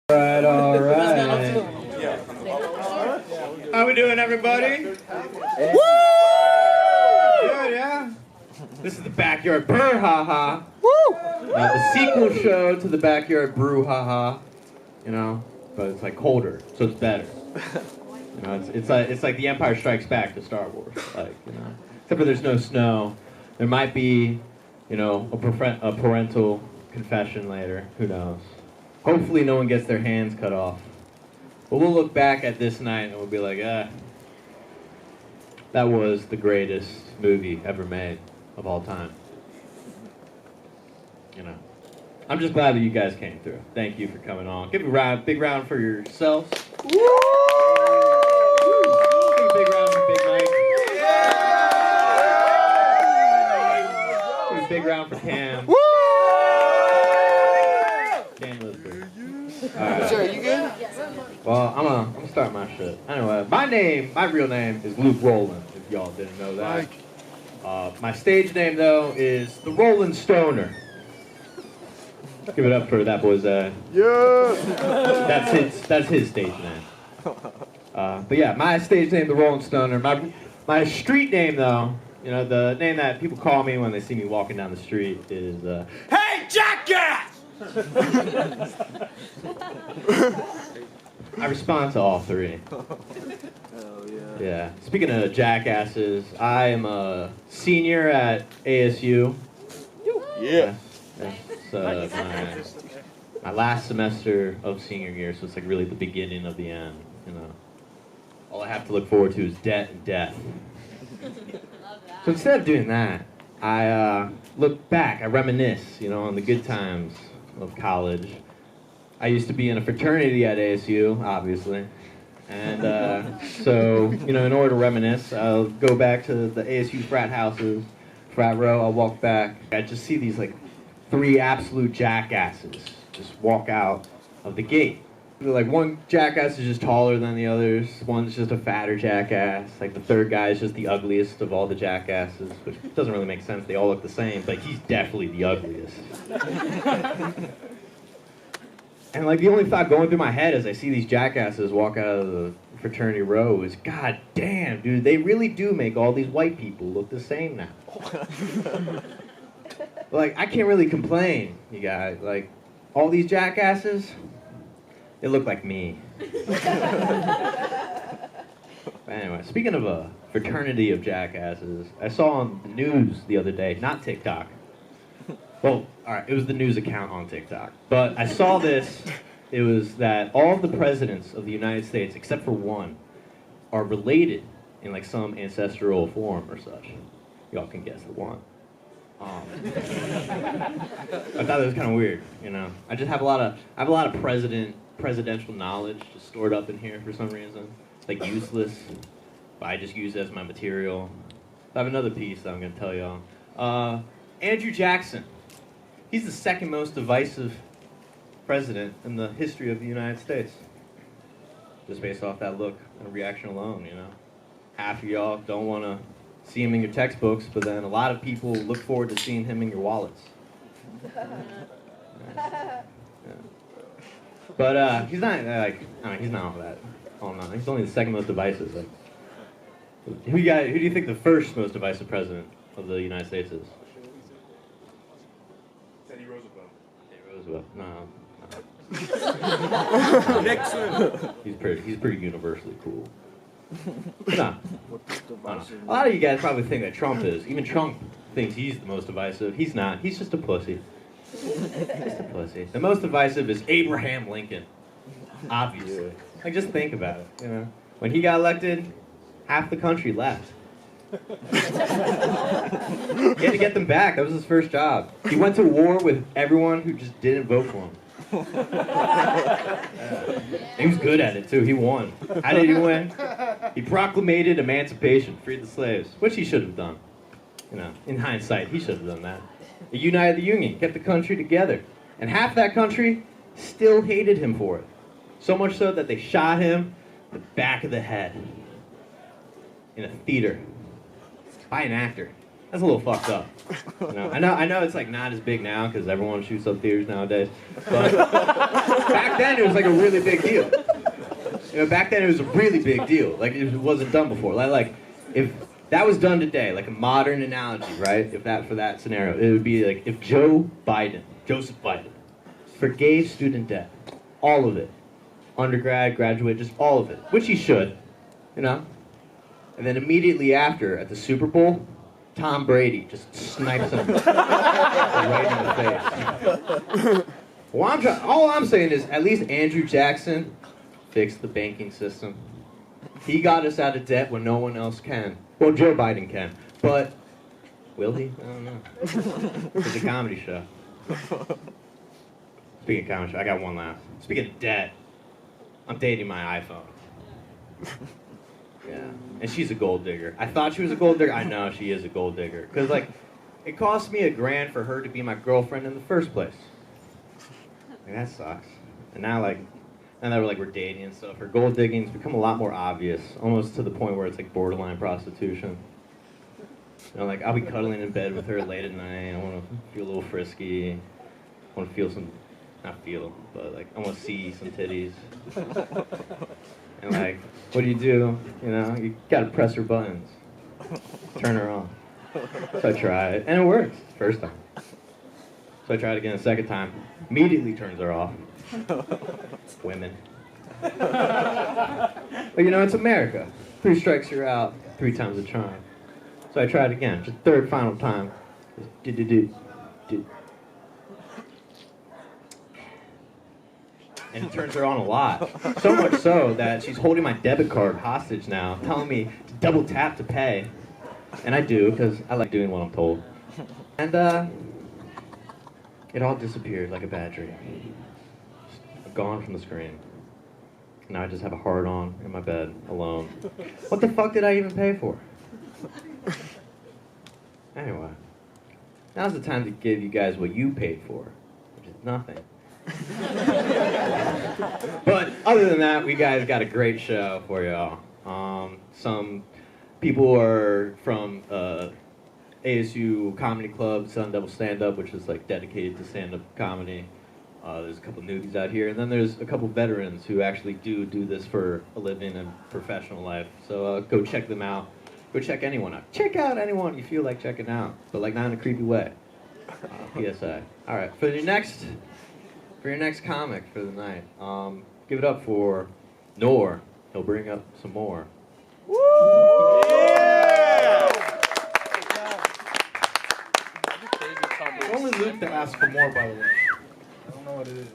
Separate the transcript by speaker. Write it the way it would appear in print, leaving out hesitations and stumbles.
Speaker 1: All right. How we doing, everybody? Woo! Good, yeah? This is the Back Yard Brrr-Haha. Woo! The sequel show to the Back Yard Brew-Haha. You know, but it's like colder, so it's better. You know, it's like The Empire Strikes Back to Star Wars. Like, you know, except for there's no snow. There might be, you know, a parental confession later. Who knows? Hopefully no one gets their hands cut off. But we'll look back at this night and we'll be like, that was the greatest movie ever made of all time. You know. I'm just glad that you guys came through. Thank you for coming on. Give a big round for yourselves. Woo! Give a big round for Big Mike. Give a big round for Cam. Woo!
Speaker 2: Sure, you good?
Speaker 1: Well, I'm gonna start my shit. Anyway, my real name is Luke Rowland, if y'all didn't know that. My stage name, though, is the Rowland Stoner. Give it up for that boy's
Speaker 2: Yeah!
Speaker 1: That's his stage name. But yeah, my stage name, the Rowland Stoner. My street name, though, you know, the name that people call me when they see me walking down the street is, Hey, Jackass! I respond to all three.
Speaker 2: Oh, yeah.
Speaker 1: Yeah. Speaking of jackasses, I am a senior at ASU.
Speaker 2: Yeah.
Speaker 1: It's my last semester of senior year, so it's like really the beginning of the end. You know, all I have to look forward to is debt and death. So instead of doing that, I look back, I reminisce, you know, on the good times of college. I used to be in a fraternity at ASU, obviously, and so, you know, in order to reminisce, I'll go back to the ASU frat houses, frat row, I'll walk back. I just see these, like, three absolute jackasses just walk out of the gate. Like, one jackass is just taller than the others, one's just a fatter jackass, like the third guy is just the ugliest of all the jackasses, which doesn't really make sense, they all look the same, but he's definitely the ugliest. And like the only thought going through my head as I see these jackasses walk out of the fraternity row is, God damn, dude, they really do make all these white people look the same now. Like, I can't really complain, you guys, like, all these jackasses, they look like me. But anyway, speaking of a fraternity of jackasses, I saw on the news the other day, not TikTok. Well, alright, it was the news account on TikTok. But I saw this, it was that all of the presidents of the United States, except for one, are related in like some ancestral form or such. Y'all can guess the one. I thought that was kind of weird, you know. I just have a lot of presidential knowledge just stored up in here for some reason. It's like useless, but I just use it as my material. I have another piece that I'm going to tell y'all. Andrew Jackson. He's the second most divisive president in the history of the United States. Just based off that look and reaction alone, you know. Half of y'all don't want to see him in your textbooks, but then a lot of people look forward to seeing him in your wallets. Yeah. But he's not like, I mean, he's not all that. Oh no, he's only the second most divisive. Like, who do you think the first most divisive president of the United States is?
Speaker 3: Teddy Roosevelt.
Speaker 1: Teddy Roosevelt. No.
Speaker 3: Nixon.
Speaker 1: He's pretty universally cool. No. A lot of you guys probably think that Trump is. Even Trump thinks he's the most divisive. He's not. He's just a pussy. Just a pussy. The most divisive is Abraham Lincoln. Obviously. Like, just think about it, you know. When he got elected, half the country left. He had to get them back. That was his first job. He went to war with everyone who just didn't vote for him. He was good at it, too. He won. How did he win? He proclamated emancipation, freed the slaves, which he should have done. You know, in hindsight, he should have done that. He united the Union, kept the country together. And half that country still hated him for it. So much so that they shot him in the back of the head. In a theater. By an actor. That's a little fucked up. You know? I know it's like not as big now because everyone shoots up theaters nowadays. But back then it was like a really big deal. You know, back then it was a really big deal. Like it wasn't done before. Like if that was done today, like a modern analogy, right? If that for that scenario, it would be like if Joseph Biden, forgave student debt, all of it, undergrad, graduate, just all of it, which he should, you know. And then immediately after, at the Super Bowl, Tom Brady just snipes him right in the face. Well, all I'm saying is, at least Andrew Jackson fixed the banking system. He got us out of debt when no one else can. Well, Joe Biden can, but will he? I don't know. It's a comedy show. Speaking of comedy show, I got one last. Speaking of debt, I'm dating my iPhone. Yeah, and she's a gold digger. I thought she was a gold digger. I know she is a gold digger. Because, like, it cost me $1,000 for her to be my girlfriend in the first place. Like, that sucks. And now, like, now that we're dating and stuff, her gold digging's become a lot more obvious. Almost to the point where it's, like, borderline prostitution. You know, like, I'll be cuddling in bed with her late at night. I want to feel a little frisky. I want to feel some, not feel, but, like, I want to see some titties. And like, what do? You know, you gotta press her buttons. Turn her on. So I tried, and it worked, first time. So I tried again a second time. Immediately turns her off. Women. But you know, it's America. 3 strikes you're out, 3 times a charm. So I tried again, just third, final time. And it turns her on a lot. So much so that she's holding my debit card hostage now, telling me to double tap to pay. And I do, because I like doing what I'm told. And it all disappeared like a bad dream. Just gone from the screen. Now I just have a hard-on in my bed, alone. What the fuck did I even pay for? Anyway, now's the time to give you guys what you paid for, which is nothing. But other than that, we guys got a great show for y'all. Some people are from ASU Comedy Club, Sun Devil Stand Up, which is like dedicated to stand-up comedy. There's a couple newbies out here, and then there's a couple veterans who actually do this for a living and professional life. So go check them out. Go check anyone out. Check out anyone you feel like checking out, but like not in a creepy way. PSA. All right, for your next comic for the night, give it up for Nor. He'll bring up some more.
Speaker 2: Woo! Yeah!
Speaker 3: Only Luke to ask for more, by the way. I don't know what it is.